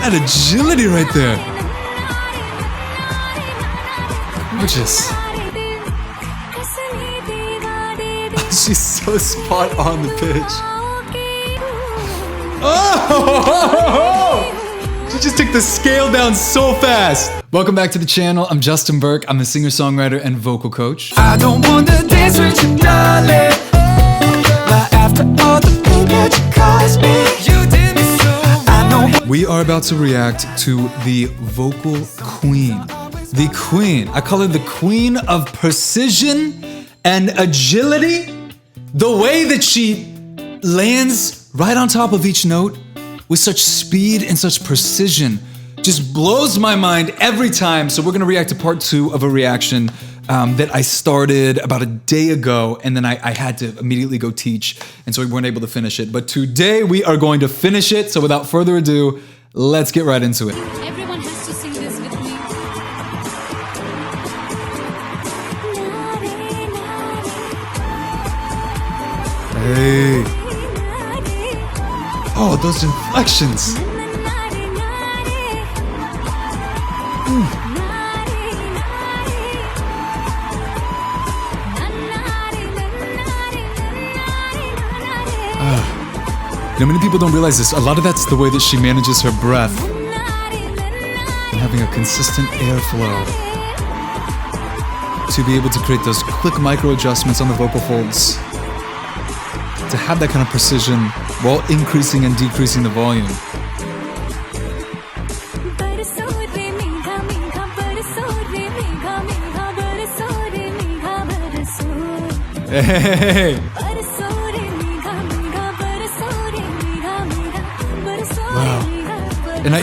That agility right there. Gorgeous. She's so spot on the pitch. Oh! She just took the scale down so fast. Welcome back to the channel. I'm Justin Burke. I'm a singer-songwriter and vocal coach. I don't want to dance with you, darling. But after all the pain that you caused me, you did me so. I know. We are about to react to the vocal queen. The queen. I call her the queen of precision and agility. The way that she lands right on top of each note with such speed and such precision just blows my mind every time. So we're gonna react to part 2 of a reaction that I started about a day ago, and then I had to immediately go teach, and so we weren't able to finish it. But today we are going to finish it. So without further ado, let's get right into it. Everyone has to sing this with me. Hey. Oh, those inflections. You know, many people don't realize this. A lot of that's the way that she manages her breath and having a consistent airflow to be able to create those quick micro adjustments on the vocal folds, to have that kind of precision while increasing and decreasing the volume. Hey! Wow. And I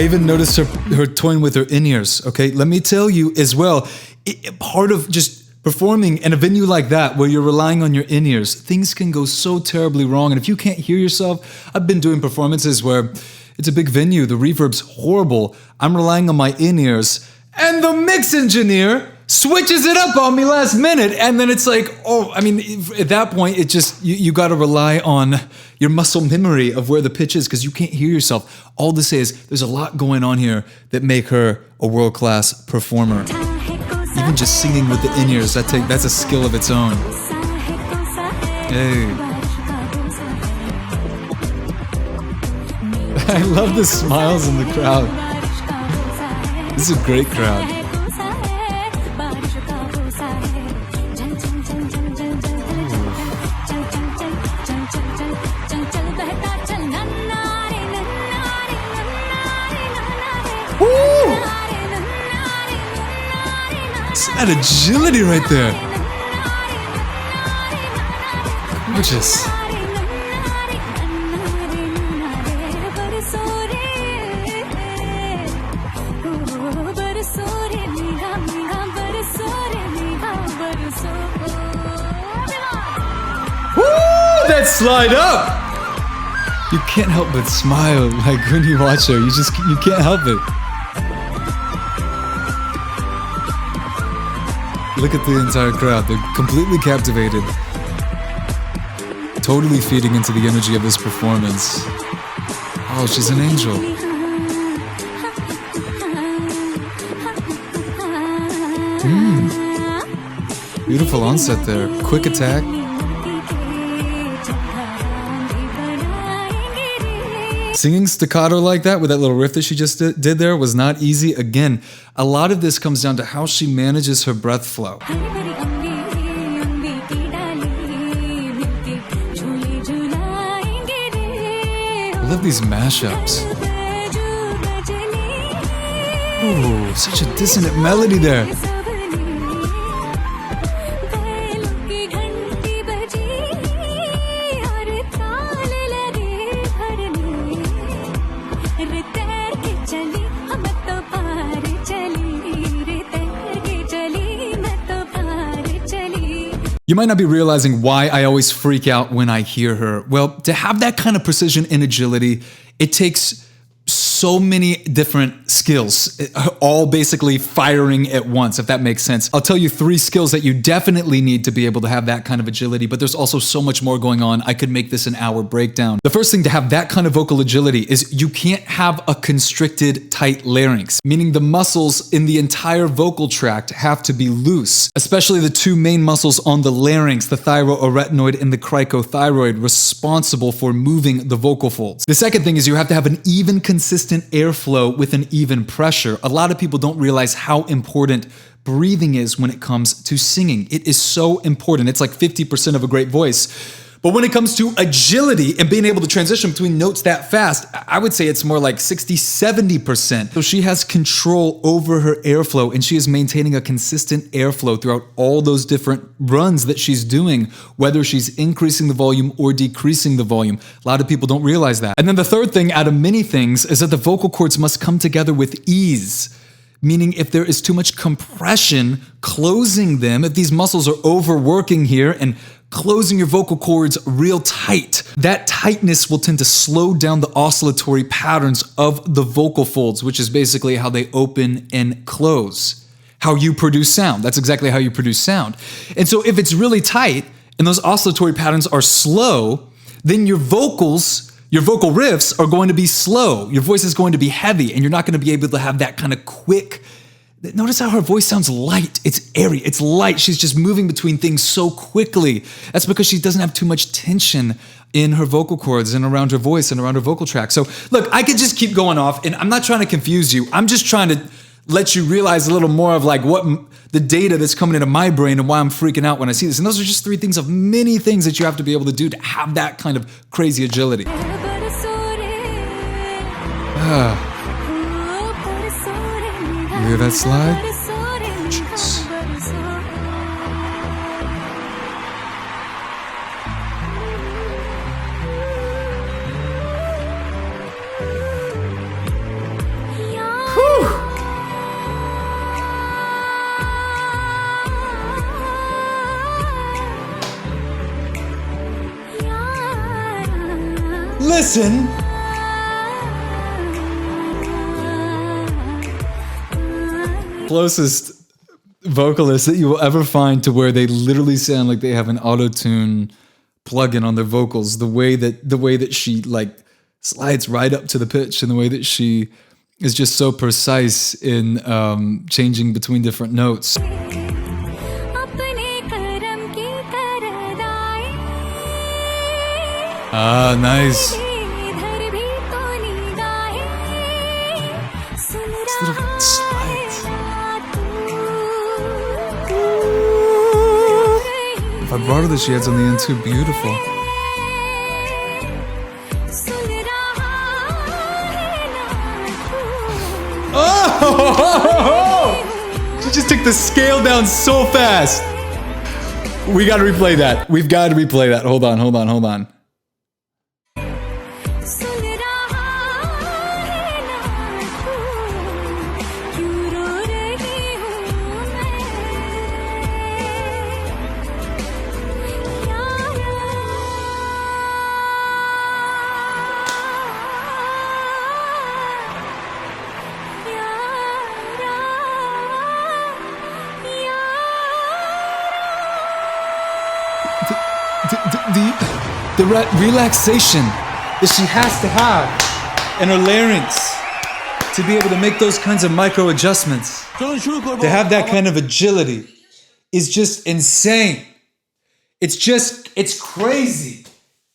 even noticed her toying with her in-ears, okay? Let me tell you as well, part of just performing in a venue like that where you're relying on your in-ears, things can go so terribly wrong. And if you can't hear yourself, I've been doing performances where it's a big venue, the reverb's horrible, I'm relying on my in-ears, and the mix engineer switches it up on me last minute, and then it's like, oh, I mean, at that point, it just, you gotta rely on your muscle memory of where the pitch is, because you can't hear yourself. All to say is, there's a lot going on here that make her a world-class performer. Even just singing with the in-ears, that's a skill of its own. Hey. I love the smiles in the crowd. This is a great crowd. That agility right there. Gorgeous. Woo! That slide up. You can't help but smile like when you watch her. You can't help it. Look at the entire crowd. They're completely captivated. Totally feeding into the energy of this performance. Oh, she's an angel. Beautiful onset there. Quick attack. Singing staccato like that with that little riff that she just did there was not easy. Again, a lot of this comes down to how she manages her breath flow. I love these mashups. Ooh, such a dissonant melody there. You might not be realizing why I always freak out when I hear her. Well, to have that kind of precision and agility, it takes so many different skills, all basically firing at once, if that makes sense. I'll tell you 3 skills that you definitely need to be able to have that kind of agility, but there's also so much more going on. I could make this an hour breakdown. The first thing to have that kind of vocal agility is you can't have a constricted, tight larynx, meaning the muscles in the entire vocal tract have to be loose, especially the 2 main muscles on the larynx, the thyroarytenoid and the cricothyroid, responsible for moving the vocal folds. The second thing is you have to have an even, consistent airflow with an even pressure. A lot of people don't realize how important breathing is when it comes to singing. It is so important. It's like 50% of a great voice. But when it comes to agility and being able to transition between notes that fast, I would say it's more like 60, 70%. So she has control over her airflow, and she is maintaining a consistent airflow throughout all those different runs that she's doing, whether she's increasing the volume or decreasing the volume. A lot of people don't realize that. And then the third thing out of many things is that the vocal cords must come together with ease. Meaning if there is too much compression, closing them, if these muscles are overworking here and closing your vocal cords real tight, that tightness will tend to slow down the oscillatory patterns of the vocal folds, which is basically how they open and close, how you produce sound. That's exactly how you produce sound. And so if it's really tight and those oscillatory patterns are slow, then your vocal riffs are going to be slow. Your voice is going to be heavy, and you're not going to be able to have that kind of quick. Notice how her voice sounds light. It's airy. It's light. She's just moving between things so quickly. That's because she doesn't have too much tension in her vocal cords and around her voice and around her vocal tract. So look, I could just keep going off, and I'm not trying to confuse you. I'm just trying to let you realize a little more of like what the data that's coming into my brain and why I'm freaking out when I see this. And those are just 3 things of many things that you have to be able to do to have that kind of crazy agility. You hear that slide? Gorgeous. Listen. Closest vocalist that you will ever find to where they literally sound like they have an auto-tune plugin on their vocals. The way that she like slides right up to the pitch, and the way that she is just so precise in changing between different notes. Ah, nice. This little slide. Vibrato that she has on the end too, beautiful. Oh! She just took the scale down so fast. We gotta replay that. We've got to replay that. Hold on. The relaxation that she has to have in her larynx to be able to make those kinds of micro adjustments, to have that kind of agility, is just insane. It's crazy.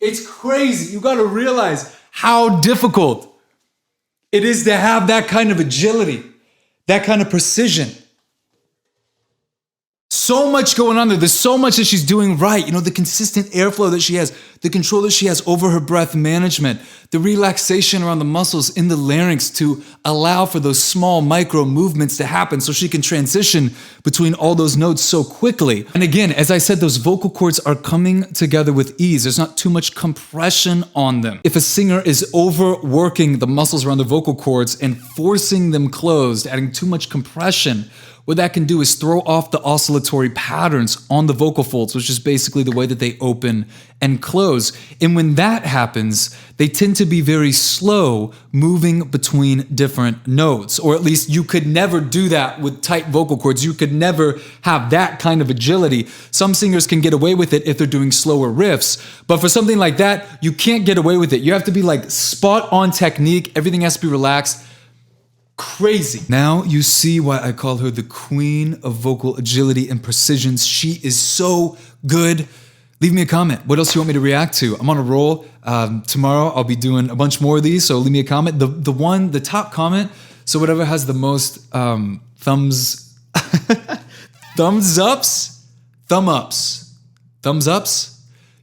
It's crazy. You got to realize how difficult it is to have that kind of agility, that kind of precision. So much going on there. There's so much that she's doing right. You know, the consistent airflow that she has, the control that she has over her breath management, the relaxation around the muscles in the larynx to allow for those small micro movements to happen so she can transition between all those notes so quickly. And again, as I said, those vocal cords are coming together with ease. There's not too much compression on them. If a singer is overworking the muscles around the vocal cords and forcing them closed, adding too much compression, what that can do is throw off the oscillatory patterns on the vocal folds, which is basically the way that they open and close. And when that happens, they tend to be very slow moving between different notes, or at least you could never do that with tight vocal cords. You could never have that kind of agility. Some singers can get away with it if they're doing slower riffs, but for something like that, you can't get away with it. You have to be like spot on technique. Everything has to be relaxed. Crazy. Now you see why I call her the queen of vocal agility and precision. She is so good. Leave me a comment. What else do you want me to react to? I'm on a roll. Tomorrow I'll be doing a bunch more of these, so leave me a comment. The top comment, so whatever has the most thumbs ups.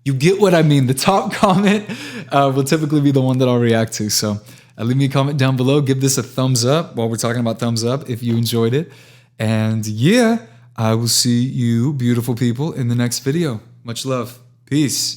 You get what I mean. The top comment will typically be the one that I'll react to. So leave me a comment down below. Give this a thumbs up while we're talking about thumbs up if you enjoyed it. And yeah, I will see you beautiful people in the next video. Much love. Peace.